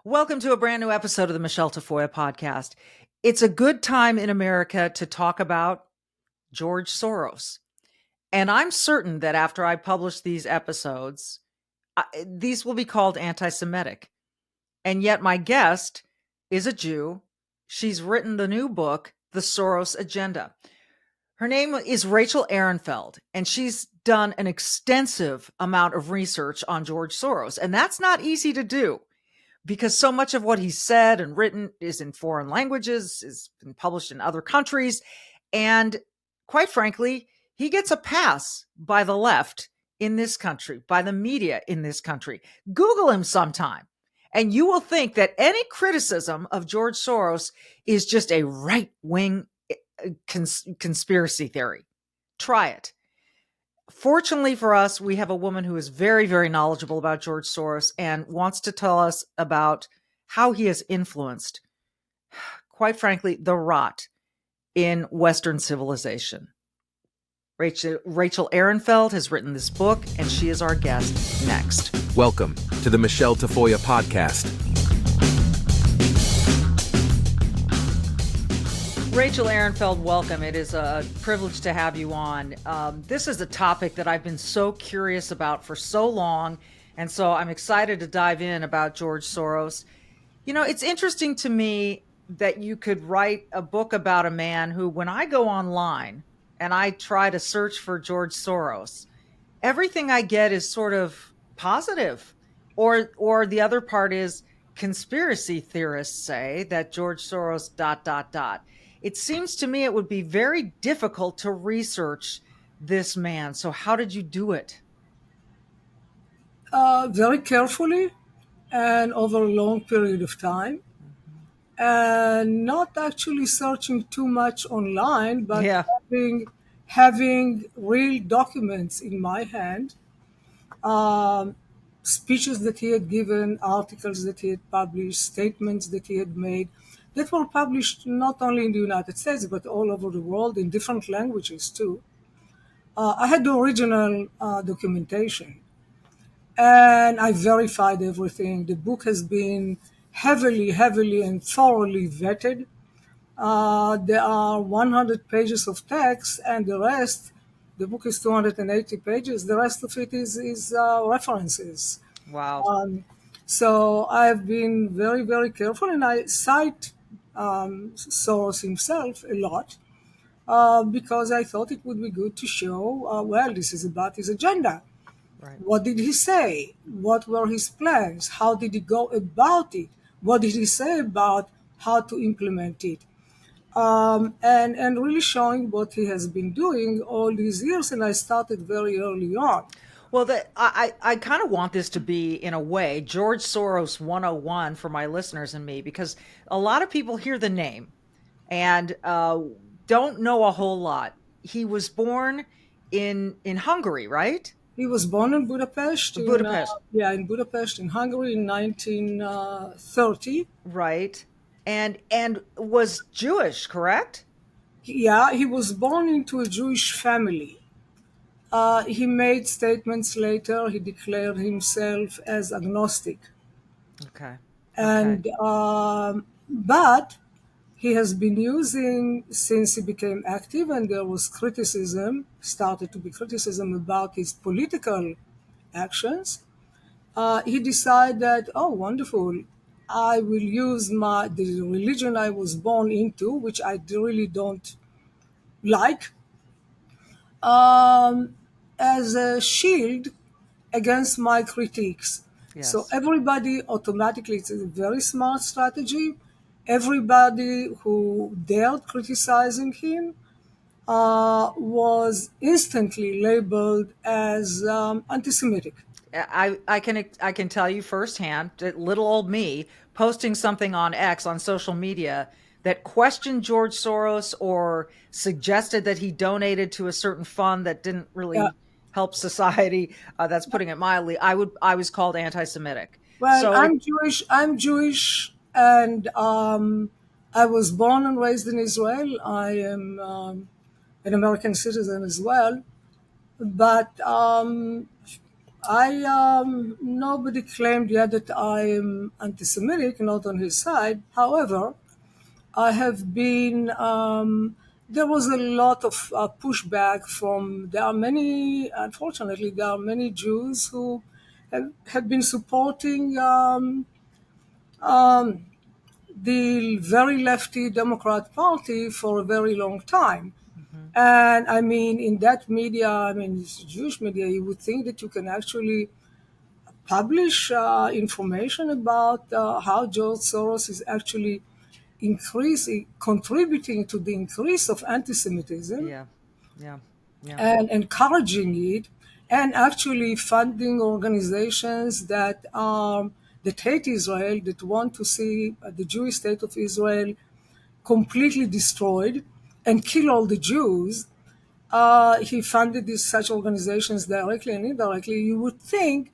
Welcome to a brand new episode of the Michele Tafoya podcast. It's a good time in America to talk about George Soros. And I'm certain that after I publish these episodes, these will be called anti-Semitic. And yet my guest is a Jew. She's written the new book, The Soros Agenda. Her name is Rachel Ehrenfeld, and she's done an extensive amount of research on George Soros. And that's not easy to do, because so much of what he's said and written is in foreign languages, has been published in other countries. And quite frankly, he gets a pass by the left in this country, by the media in this country. Google him sometime, and you will think that any criticism of George Soros is just a right-wing conspiracy theory. Try it. Fortunately for us, we have a woman who is very, very knowledgeable about George Soros and wants to tell us about how he has influenced, quite frankly, the rot in Western civilization. Rachel Ehrenfeld has written this book, and she is our guest next. Welcome to the Michele Tafoya podcast. Rachel Ehrenfeld, welcome. It is a privilege to have you on. This is a topic that I've been so curious about for so long, and so I'm excited to dive in about George Soros. You know, it's interesting to me that you could write a book about a man who, when I go online and I try to search for George Soros, everything I get is sort of positive, or the other part is conspiracy theorists say that George Soros ... It seems to me it would be very difficult to research this man. So how did you do it? Very carefully and over a long period of time. And not actually searching too much online, but having real documents in my hand, speeches that he had given, articles that he had published, statements that he had made, that were published not only in the United States, but all over the world in different languages too. I had the original documentation, and I verified everything. The book has been heavily and thoroughly vetted. There are 100 pages of text, and the book is 280 pages. The rest of it is references. Wow. So I've been very, very careful, and I cite Soros himself a lot because I thought it would be good to show, this is about his agenda. Right. What did he say? What were his plans? How did he go about it? What did he say about how to implement it? And really showing what he has been doing all these years, and I started very early on. Well, I kind of want this to be, in a way, George Soros 101 for my listeners and me, because a lot of people hear the name and don't know a whole lot. He was born in Hungary, right? He was born in Budapest. In Budapest, in Hungary in 1930. Right. And was Jewish, correct? Yeah, he was born into a Jewish family. He made statements later. He declared himself as agnostic. Okay. And but he has been using, since he became active, and there was started to be criticism about his political actions. He decided that, wonderful, I will use the religion I was born into, which I really don't like, as a shield against my critiques. Yes. So everybody automatically, it's a very smart strategy. Everybody who dared criticizing him was instantly labeled as anti-Semitic. I can tell you firsthand that little old me posting something on X, on social media, that questioned George Soros or suggested that he donated to a certain fund that didn't really help society. That's putting it mildly. I was called anti-Semitic. Well, so I'm Jewish, and I was born and raised in Israel. I am an American citizen as well, but Nobody claimed yet that I am anti-Semitic, not on his side. However, I have been, there was a lot of pushback from, there are many, unfortunately, there are many Jews who have been supporting the very lefty Democrat Party for a very long time. Hmm. And I mean, in that media, I mean, it's Jewish media, you would think that you can actually publish information about how George Soros is actually contributing to the increase of anti-Semitism Yeah. Yeah. Yeah. and encouraging it, and actually funding organizations that hate Israel, that want to see the Jewish state of Israel completely destroyed and kill all the Jews. He funded such organizations directly and indirectly. You would think,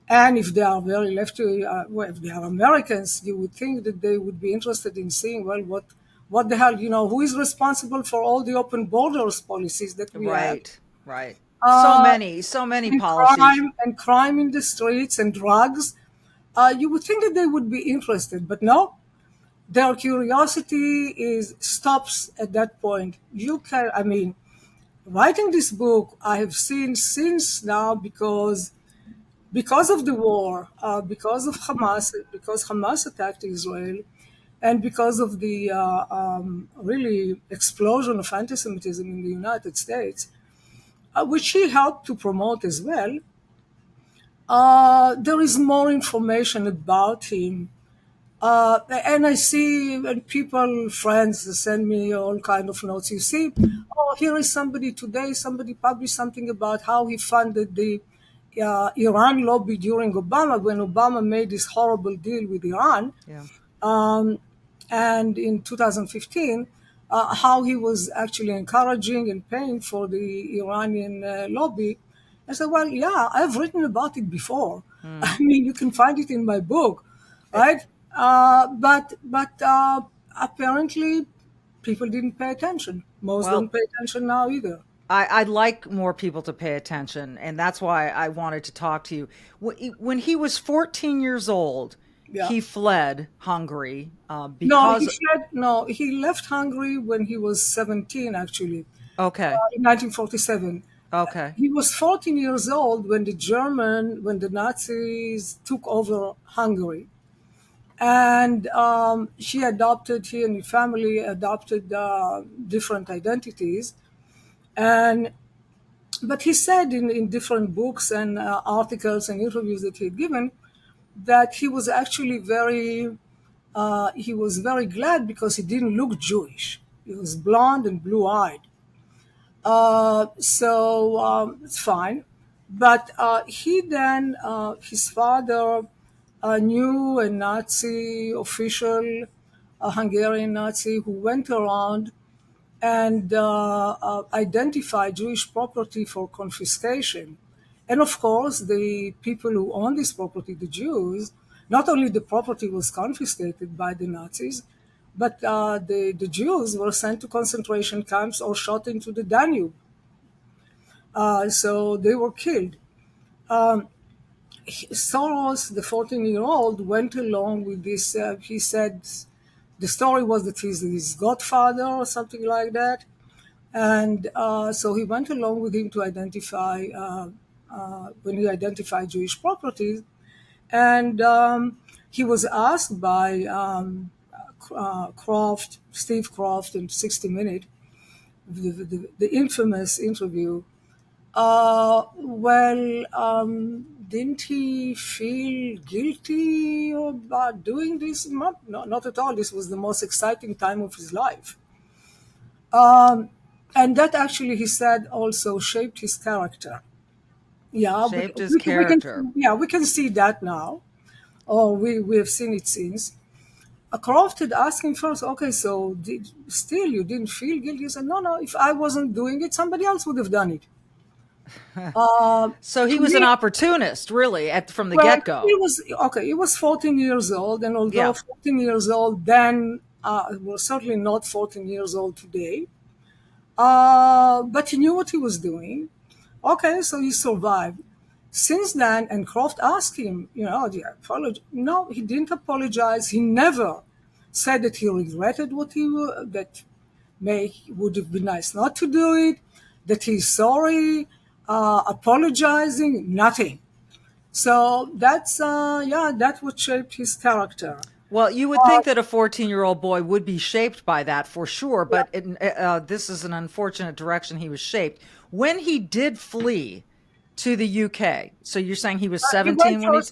and if they are very lefty, well, if they are Americans, you would think that they would be interested in seeing, well, what the hell, who is responsible for all the open borders policies that we have, Right. Right. uh, So many and policies. crime in the streets and drugs. You would think that they would be interested, but no, their curiosity stops at that point. You can, I mean, writing this book, I have seen since now because of the war, because of Hamas, because Hamas attacked Israel, and because of the really explosion of anti-Semitism in the United States, which he helped to promote as well, there is more information about him. And I see when people, friends, send me all kind of notes. You see, oh, here is somebody today, somebody published something about how he funded the Iran lobby during Obama, when Obama made this horrible deal with Iran. Yeah. Um, and in 2015, how he was actually encouraging and paying for the Iranian lobby. I said, well, yeah, I've written about it before. Mm. I mean, you can find it in my book, Eh, right? But apparently, people didn't pay attention. Most don't Well, pay attention now either. I'd like more people to pay attention, and that's why I wanted to talk to you. When he was 14 years old, Yeah. he fled Hungary No, he because. fled. No, he left Hungary when he was 17, actually, Okay. in 1947. Okay. He was 14 years old when when the Nazis took over Hungary. And he and his family adopted different identities. And but he said in different books and articles and interviews that he had given that he was very glad because he didn't look Jewish. He was blonde and blue-eyed. It's fine. But his father knew a Nazi official, a Hungarian Nazi, who went around and identified Jewish property for confiscation. And of course, the people who owned this property, the Jews, not only the property was confiscated by the Nazis, but the Jews were sent to concentration camps or shot into the Danube. So they were killed. Soros, the 14-year-old, went along with this. He said the story was that he's his godfather or something like that. And so he went along with him to identify, when he identified Jewish properties. And he was asked by Steve Croft in 60 Minutes, the infamous interview. Didn't he feel guilty about doing this? Not at all. This was the most exciting time of his life. And that actually, he said, also shaped his character. Yeah, Shaped his character. we can see that now, or we have seen it since. Croft had asked him first, okay, so still you didn't feel guilty? He said, no, if I wasn't doing it, somebody else would have done it. So he To was an me, opportunist, really, from the well, get-go. he was 14 years old, and although Yeah. 14 years old then, was certainly not 14 years old today, but he knew what he was doing. Okay, so he survived. Since then, and Croft asked him, do you apologize? No, he didn't apologize. He never said that he regretted what that would have been nice not to do it, that he's sorry, apologizing, nothing. So that's what shaped his character. Well, you would think that a 14-year-old boy would be shaped by that for sure, but this is an unfortunate direction he was shaped. When he did flee to the UK, so you're saying he was 17 when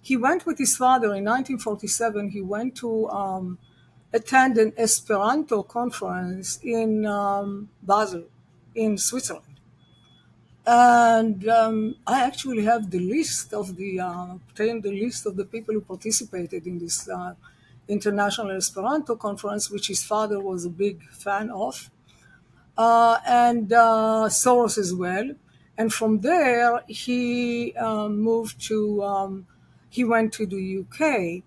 he went with his father in 1947. He went to attend an Esperanto conference in Basel, in Switzerland. And I actually have the list of obtained the list of the people who participated in this international Esperanto conference, which his father was a big fan of, and Soros as well. And from there, he he went to the UK.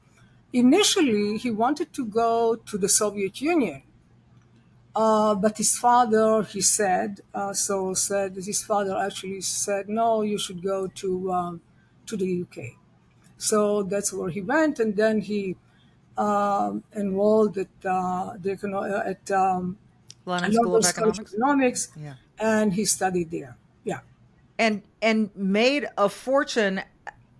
Initially, he wanted to go to the Soviet Union. But his father, his father actually said, no, you should go to the UK. So that's where he went, and then he enrolled at London School of Economics, yeah. And he studied there. Yeah, and made a fortune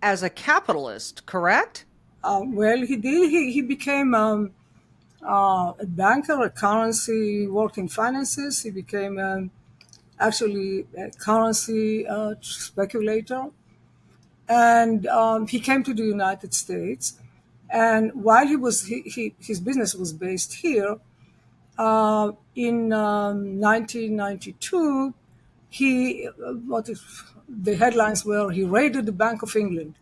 as a capitalist, correct? Well, he did. He became a banker, worked in finances. He became actually a currency speculator. And he came to the United States. And while his business was based here, in 1992, the headlines were, he raided the Bank of England.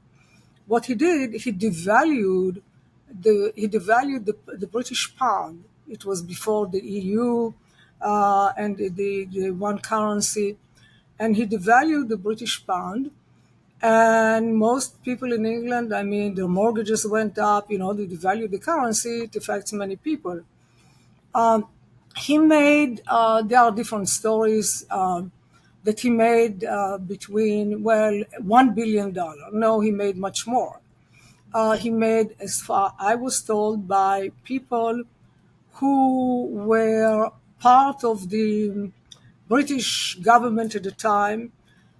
What he did, he devalued the British pound. It was before the EU and the one currency, and he devalued the British pound. And most people in England, their mortgages went up. They devalued the currency. It affects many people. He made. There are different stories that he made between $1 billion. No, he made much more. He made, as far I was told, by people who were part of the British government at the time,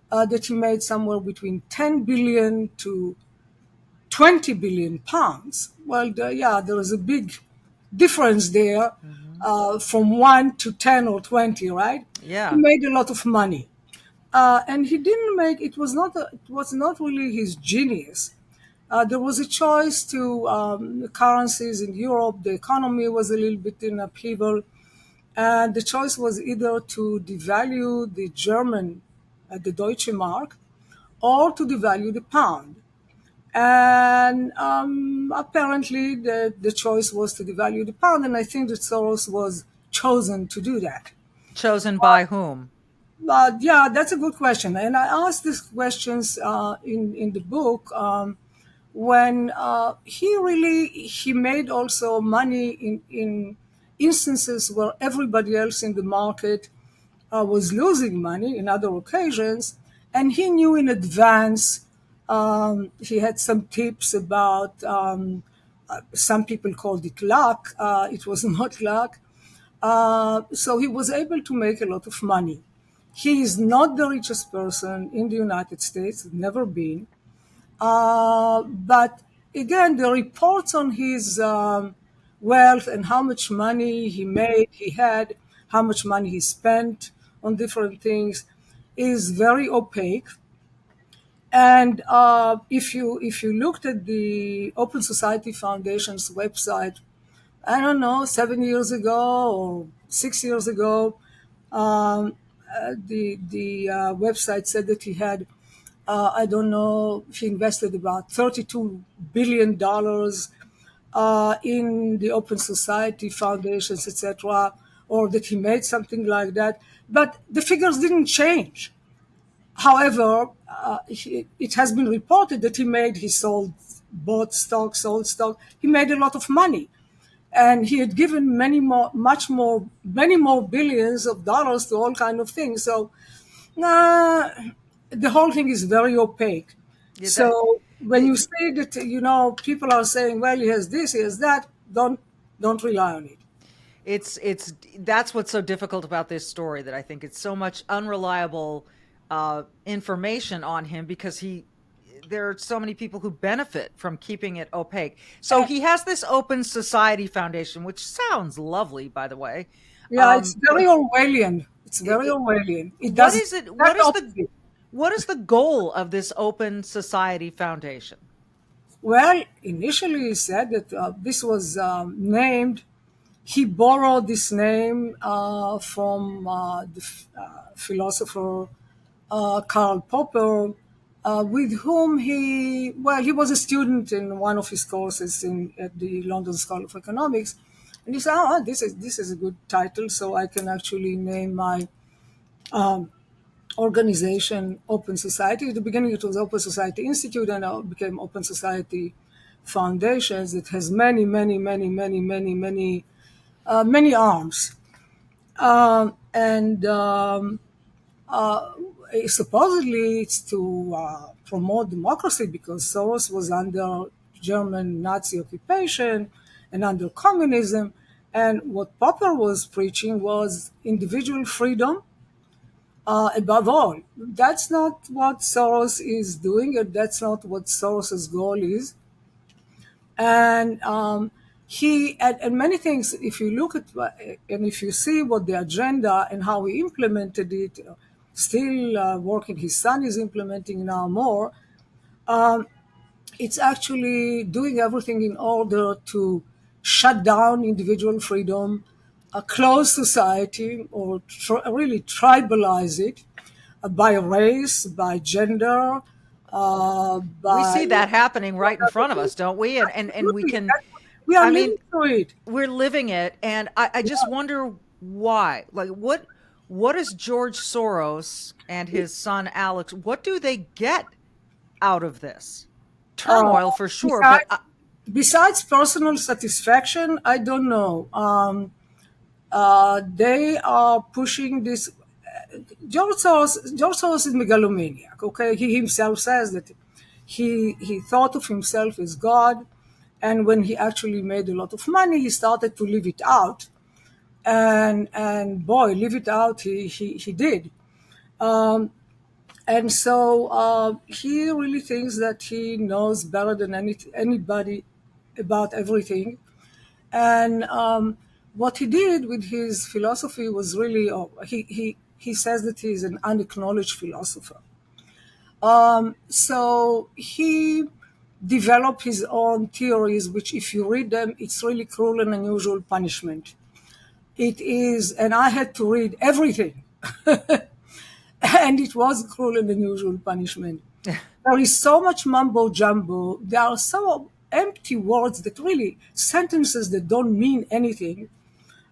that he made somewhere between 10 billion to 20 billion pounds. Well, there is a big difference there, from 1 to 10 or 20, right? Yeah. He made a lot of money. And he didn't make, it was not really his genius. There was a choice to currencies in Europe. The economy was a little bit in upheaval. And the choice was either to devalue the German, the Deutsche Mark, or to devalue the pound. And apparently the choice was to devalue the pound. And I think that Soros was chosen to do that. Chosen by whom? Yeah, that's a good question. And I asked these questions in the book when he made also money in instances where everybody else in the market was losing money in other occasions. And he knew in advance, he had some tips about, some people called it luck. It was not luck. So he was able to make a lot of money. He is not the richest person in the United States, never been. But again, the reports on his wealth and how much money he had, how much money he spent on different things is very opaque. And if you looked at the Open Society Foundation's website, I don't know, 7 years ago or 6 years ago, the website said that he had, I don't know, he invested about $32 billion in the Open Society Foundations, etc., or that he made something like that. But the figures didn't change. However, it has been reported that he bought stock, sold stock. He made a lot of money. And he had given many more billions of dollars to all kinds of things. So the whole thing is very opaque. Yeah, So when you the, say that, people are saying, well, he has this, he has that, don't rely on it. it's that's what's so difficult about this story, that I think it's so much unreliable information on him, because there are so many people who benefit from keeping it opaque. So Uh, he has this Open Society Foundation, which sounds lovely, by the way. yeah, it's very But Orwellian. It's it, very it, Orwellian. It what does is it? that opposite. What is the goal of this Open Society Foundation? Well, initially he said that this was named. He borrowed this name from philosopher Karl Popper, with whom he was a student in one of his courses at the London School of Economics, and he said, "Oh, this is a good title, so I can actually name my organization Open Society." At the beginning, it was Open Society Institute, and now it became Open Society Foundations. It has many, many, many, many, many, many, many arms, and supposedly it's to promote democracy, because Soros was under German Nazi occupation and under communism. And what Popper was preaching was individual freedom above all. That's not what Soros is doing, and that's not what Soros's goal is. And and many things, if you look at and if you see what the agenda and how he implemented it, still working, his son is implementing now more, it's actually doing everything in order to shut down individual freedom, close society, or really tribalize it by race, by gender, We see by that happening right in front of whatever. us, don't we? And we Absolutely. can, We are I mean, living through it. we're living it, and I just wonder why. Like, what is George Soros and his son Alex? What do they get out of this? Uh, Turmoil for sure, but besides, besides personal satisfaction, I don't know. They are pushing this. George Soros is megalomaniac. Okay, he himself says that he thought of himself as God, and when he actually made a lot of money, he started to live it out, and boy, live it out, he did. And so he really thinks that he knows better than anybody about everything. And what he did with his philosophy was really, he says that he's an unacknowledged philosopher. So he developed his own theories, which, if you read them, it's really cruel and unusual punishment. It is, and I had to read everything. And it was cruel and unusual punishment. There is so much mumbo jumbo. There are so empty words, that really sentences that don't mean anything.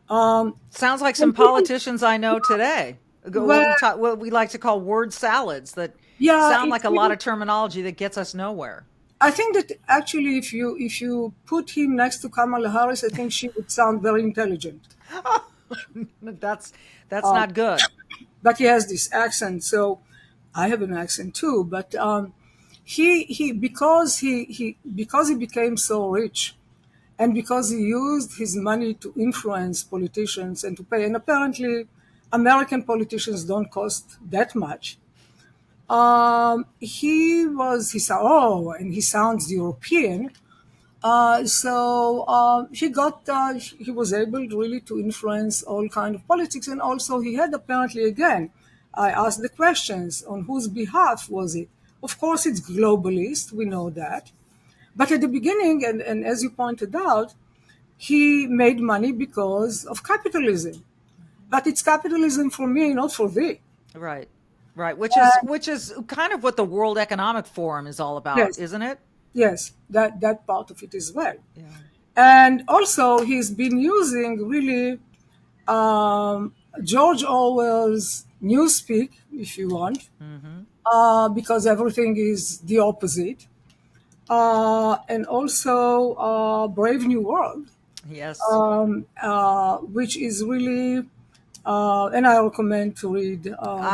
sounds like some And people, politicians I know today. well, What we like to call word salads, that yeah, sound it's like a lot really. of terminology that gets us nowhere. I think that actually, if you put him next to Kamala Harris, I think she would sound very intelligent. That's not good. But he has this accent, so I have an accent too. But he because he became so rich, and because he used his money to influence politicians and to pay, and apparently American politicians don't cost that much. And he sounds European. He was able really to influence all kind of politics, and also he had apparently, again, I asked the questions, on whose behalf was it? Of course, it's globalist. We know that. But at the beginning, and as you pointed out, he made money because of capitalism. But it's capitalism for me, not for thee. Right. Right. Which is And kind of what the World Economic Forum is all about, yes, isn't it? yes, that part of it as well. Yeah. And also, he's been using really George Orwell's newspeak, if you want, Hmm. because everything is the opposite. And also Brave New World, Yes. which is really, and I recommend to read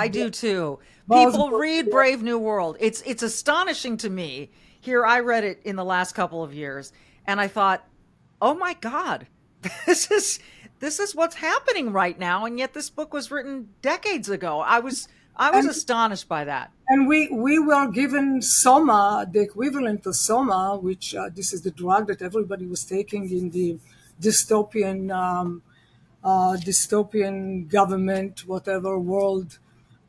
I do too. people read Brave New World. It's astonishing to me. Here, I read it in the last couple of years, and I thought, oh my God, this is what's happening right now, and yet this book was written decades ago. I was astonished by that. And we were given Soma, the equivalent of Soma, which this is the drug that everybody was taking in the dystopian government, whatever world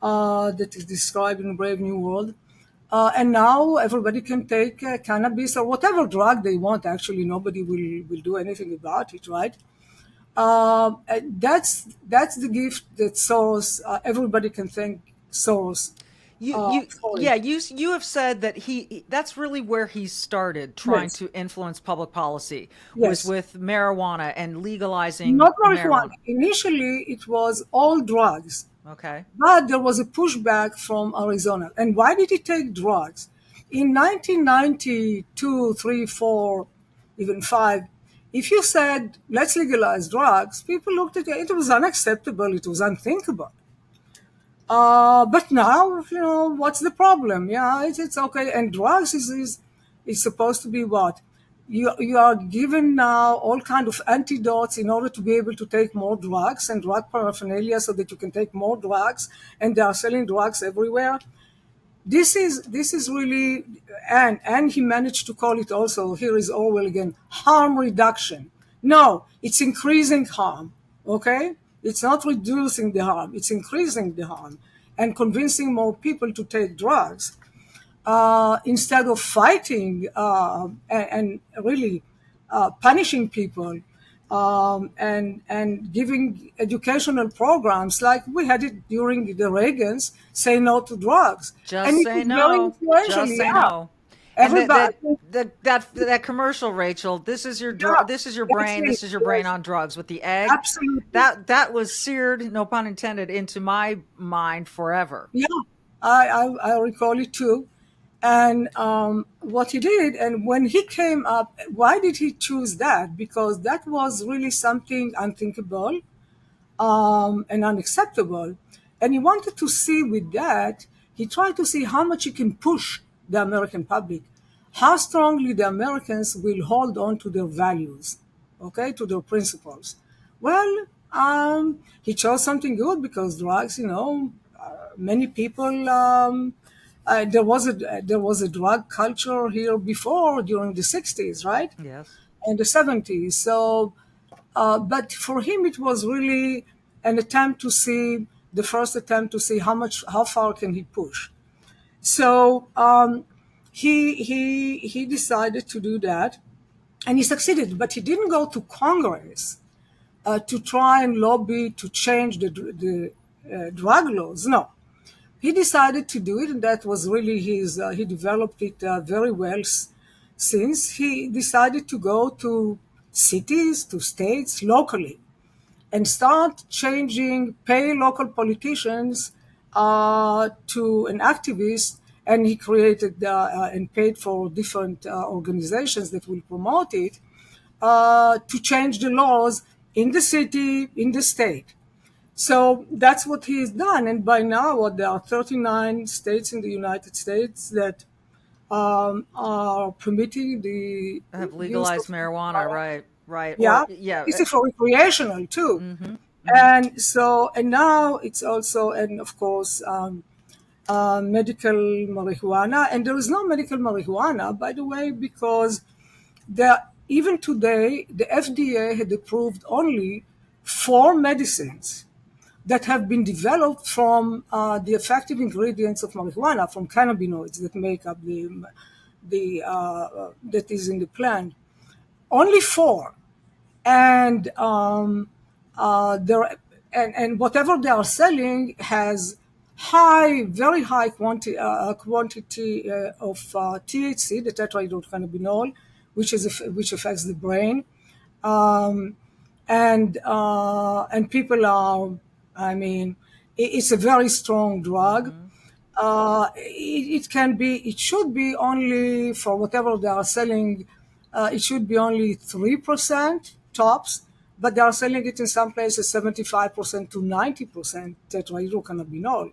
that is described in Brave New World. And now everybody can take cannabis or whatever drug they want. Actually, nobody will do anything about it, right? That's the gift that Soros. Everybody can thank Soros. You have said that that's really where he started trying Yes. to influence public policy, was Yes. with marijuana and legalizing Not marijuana. marijuana. Initially, it was all drugs, Okay. but there was a pushback from Arizona. And why did he take drugs? In 1992, 3, 4, even 5, if you said, let's legalize drugs, people looked at it. It was unacceptable. It was unthinkable. But now, what's the problem? Yeah, it's okay. And drugs is supposed to be what? You are given now all kind of antidotes in order to be able to take more drugs and drug paraphernalia so that you can take more drugs. And they are selling drugs everywhere. This is really, and he managed to call it also, here is Orwell again, harm reduction. No, it's increasing harm, okay? It's not reducing the harm, it's increasing the harm and convincing more people to take drugs instead of fighting and really punishing people and giving educational programs like we had it during the Reagans, say no to drugs. Just And it say was no. very influential, Just say yeah. no. Everybody. And that commercial, Rachel. This is your Yeah, this is your brain. This is your brain on drugs with the egg. Absolutely. That was seared, no pun intended, into my mind forever. Yeah, I recall it too. And what he did, and when he came up, why did he choose that? Because that was really something unthinkable and unacceptable. And he wanted to see with that, he tried to see how much he can push the American public, how strongly the Americans will hold on to their values, okay, to their principles. Well, he chose something good because drugs, many people. There was a drug culture here before during the 60s, right? Yes. And the 70s. So, but for him, it was really an attempt to see the first attempt to see how far can he push. So he decided to do that, and he succeeded. But he didn't go to Congress to try and lobby to change the drug laws. No, he decided to do it, and that was really his. He developed it very well. Since he decided to go to cities, to states, locally, and start changing, pay local politicians to an activist, and he created and paid for different organizations that will promote it to change the laws in the city, in the state. So that's what he has done. And by now, there are 39 states in the United States that are permitting the Have use legalized of marijuana, right? Right. Yeah, Yeah. this is for recreational too. And so, and now it's also, and of course, medical marijuana. And there is no medical marijuana, by the way, because even today, the FDA had approved only 4 medicines that have been developed from the effective ingredients of marijuana, from cannabinoids that make up that is in the plant. Only 4, and and whatever they are selling has very high quantity of THC, the tetrahydrocannabinol, which affects the brain. Um, and people are, I mean, it's a very strong drug. It should be only for whatever they are selling. It should be only 3% tops, but they are selling it in some places 75% to 90% tetrahydrocannabinol.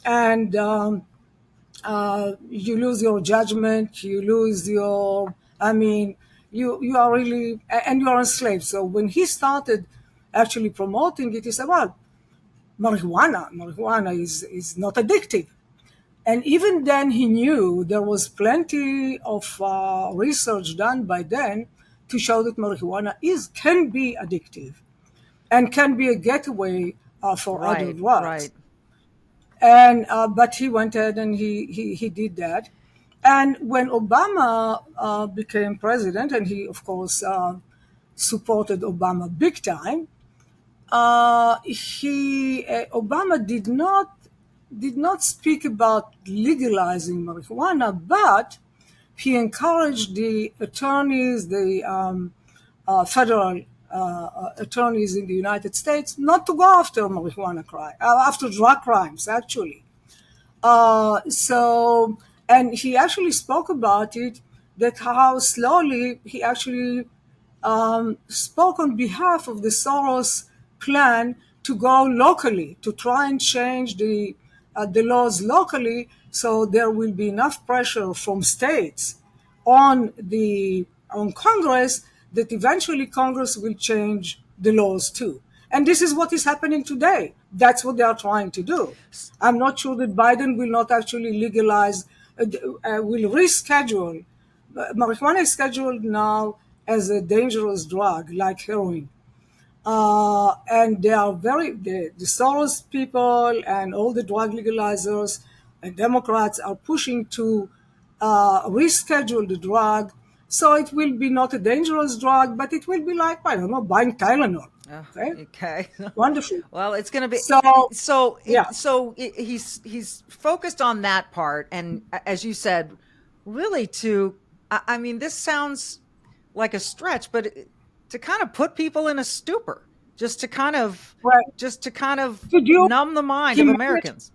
and you lose your judgment, you lose your, I mean, you are really, and you are enslaved. So when he started actually promoting it, he said, well, marijuana is not addictive. And even then, he knew there was plenty of research done by then to show that marijuana can be addictive and can be a gateway for other drugs. Right. And but he went ahead and he did that. And when Obama became president, and he of course supported Obama big time, Obama did not speak about legalizing marijuana, but he encouraged the attorneys, the federal attorneys in the United States, not to go after marijuana crime, after drug crimes, actually. And he actually spoke about it, that how slowly he actually spoke on behalf of the Soros plan to go locally, to try and change the laws locally, so there will be enough pressure from states on Congress that eventually Congress will change the laws too. And this is what is happening today. That's what they are trying to do. I'm not sure that Biden will not actually legalize, will reschedule. Marijuana is scheduled now as a dangerous drug like heroin. And they are the Soros people and all the drug legalizers and Democrats are pushing to reschedule the drug, so it will be not a dangerous drug, but it will be like, I don't know, buying Tylenol. Okay. Wonderful. Well, it's going to be yeah. He's focused on that part, and as you said, really I mean, this sounds like a stretch, but to kind of put people in a stupor, just to kind of numb the mind of Americans.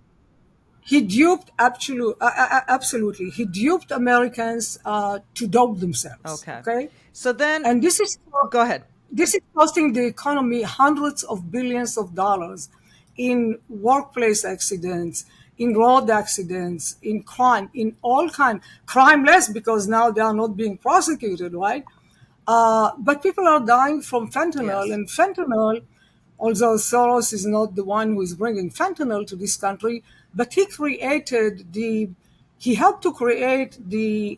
He duped absolutely. He duped Americans to dope themselves. Okay. So then, and this is go ahead. This is costing the economy hundreds of billions of dollars in workplace accidents, in road accidents, in crime, in all kind. Crime less because now they are not being prosecuted, right? But people are dying from fentanyl, and fentanyl, although Soros is not the one who is bringing fentanyl to this country, but he helped to create the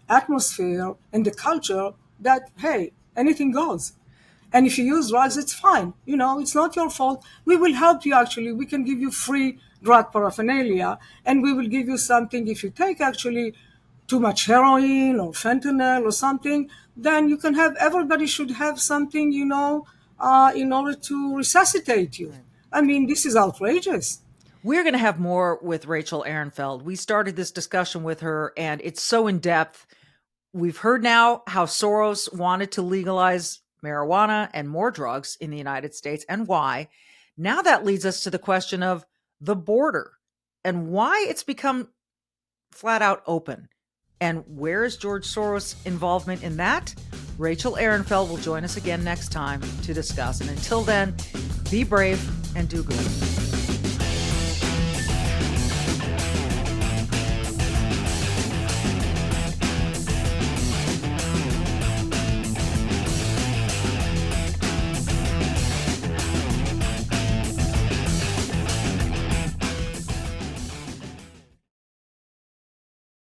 atmosphere and the culture that, hey, anything goes. And if you use drugs, it's fine. You know, it's not your fault. We will help you, actually. We can give you free drug paraphernalia, and we will give you something. If you take actually too much heroin or fentanyl or something, then you can have, everybody should have something, you know, in order to resuscitate you. I mean, this is outrageous. We're going to have more with Rachel Ehrenfeld. We started this discussion with her, and it's so in depth. We've heard now how Soros wanted to legalize marijuana and more drugs in the United States, and why. Now that leads us to the question of the border and why it's become flat out open. And where is George Soros' involvement in that? Rachel Ehrenfeld will join us again next time to discuss. And until then, be brave and do good.